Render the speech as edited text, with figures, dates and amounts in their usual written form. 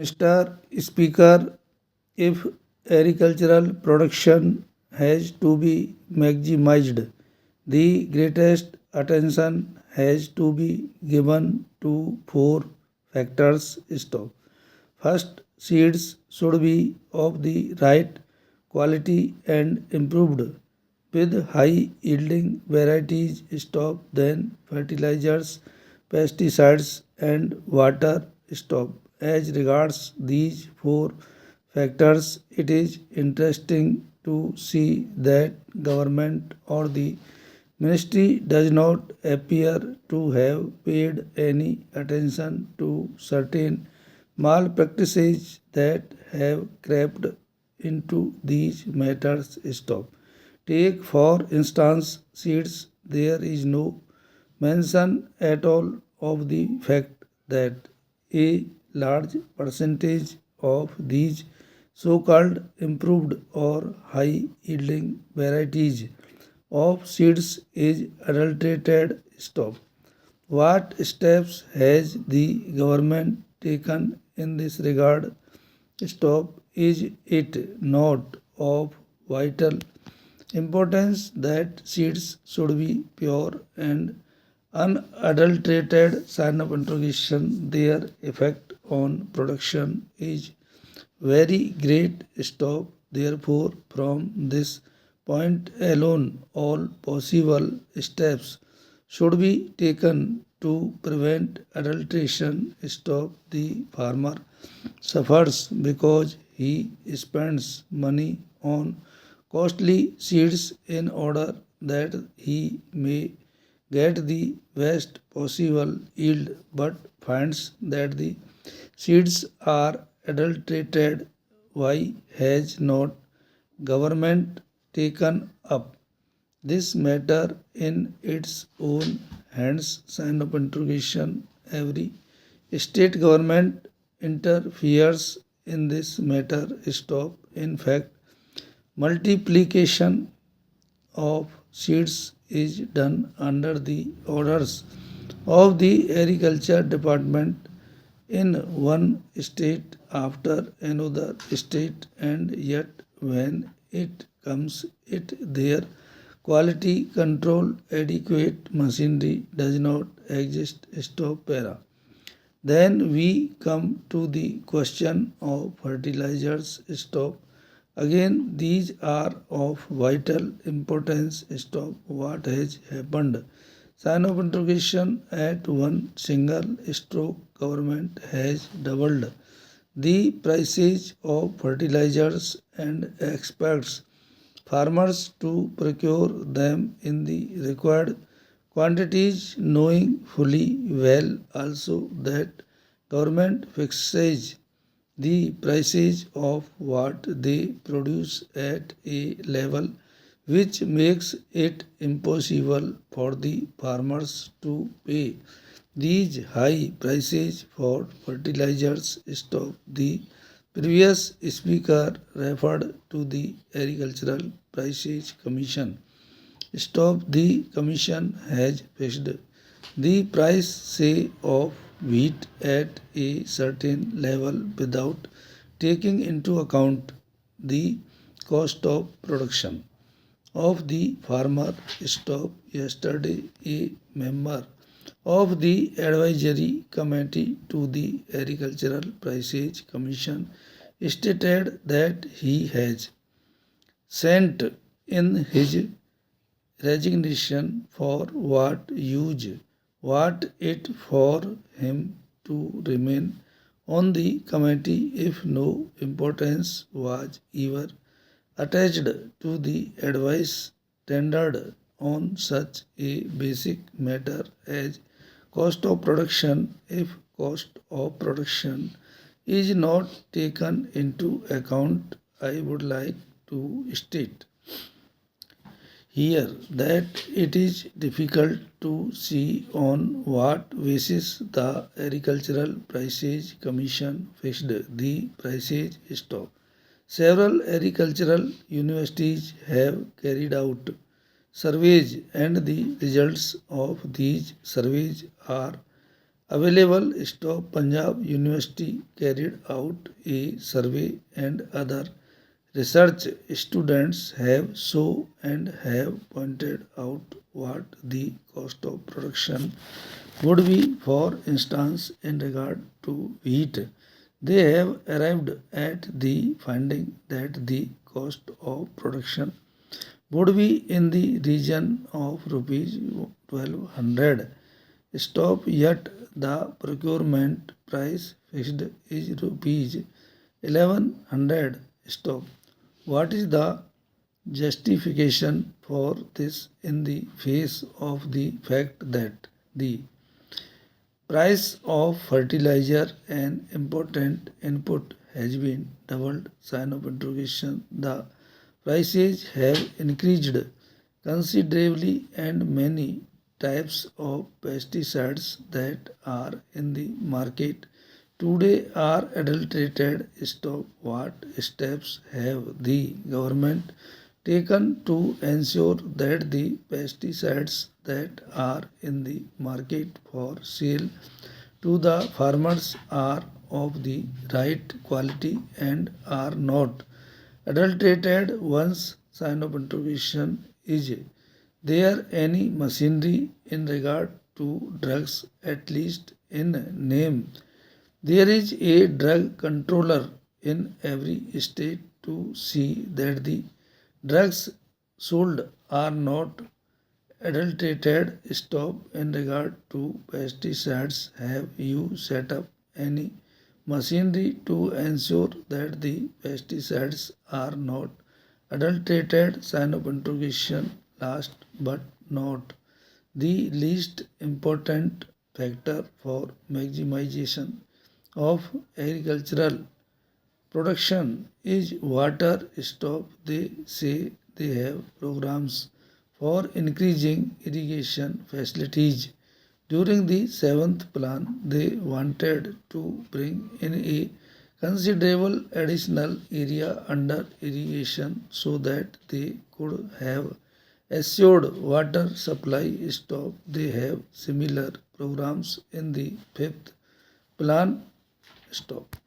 Mr. Speaker, if agricultural production has to be maximized, the greatest attention has to be given to four factors. Stop. First, seeds should be of the right quality and improved with high yielding varieties. Stop. Then fertilizers, pesticides and water. Stop. As regards these four factors, it is interesting to see that government or the ministry does not appear to have paid any attention to certain malpractices that have crept into these matters. Stop. Take for instance seeds. There is no mention at all of the fact that a large percentage of these so-called improved or high yielding varieties of seeds is adulterated. Stop. What steps has the government taken in this regard? Stop. Is it not of vital importance that seeds should be pure and unadulterated? Sign of interrogation. Their effect on production is very great. Stop. Therefore, from this point alone, all possible steps should be taken to prevent adulteration. Stop. The farmer suffers because he spends money on costly seeds in order that he may get the best possible yield, but finds that the seeds are adulterated. Why has not government taken up this matter in its own hands? Sign of interrogation. Every state government interferes in this matter. Stop. In fact, multiplication of seeds is done under the orders of the agriculture department in one state after another state, and yet when it comes it their quality control adequate machinery does not exist. Stop. Para. Then we come to the question of fertilizers. Stop. Again, these are of vital importance. Stop. What has happened? Sign of interrogation. At one single stroke, government has doubled the prices of fertilizers and expects farmers to procure them in the required quantities, knowing fully well also that government fixes the prices of what they produce at a level which makes it impossible for the farmers to pay these high prices for fertilizers. Stop. The previous speaker referred to the Agricultural Prices Commission. Stop. The commission has fixed the price, say, of wheat at a certain level without taking into account the cost of production of the farmer. Stop. Yesterday, a member of the advisory committee to the Agricultural Prices Commission stated that he has sent in his resignation for what it for him to remain on the committee if no importance was ever attached to the advice tendered on such a basic matter as cost of production. If cost of production is not taken into account, I would like to state here that it is difficult to see on what basis the Agricultural Prices Commission fixed the prices. Stop. Several agricultural universities have carried out surveys, and the results of these surveys are available stop. Punjab University carried out a survey and other research students have so and have pointed out what the cost of production would be, for instance, in regard to wheat. They have arrived at the finding that the cost of production would be in the region of rupees 1200. Stop. Yet the procurement price fixed is rupees 1100. Stop. What is the justification for this in the face of the fact that the price of fertilizer, an important input, has been doubled? Sign of interrogation. The prices have increased considerably and many types of pesticides that are in the market today are adulterated. Stop. What steps have the government taken to ensure that the pesticides that are in the market for sale to the farmers are of the right quality and are not adulterated ones? Sign of interrogation. Is there any machinery in regard to drugs, at least in name? There is a drug controller in every state to see that the drugs sold are not adulterated. Stop. In regard to pesticides, have you set up any machinery to ensure that the pesticides are not adulterated? Sign of interrogation. Last but not the least important factor for maximization of agricultural production is water. Stop. They say they have programs for increasing irrigation facilities. During the seventh plan, they wanted to bring in a considerable additional area under irrigation so that they could have assured water supply. Stop. They have similar programs in the fifth plan. Stop.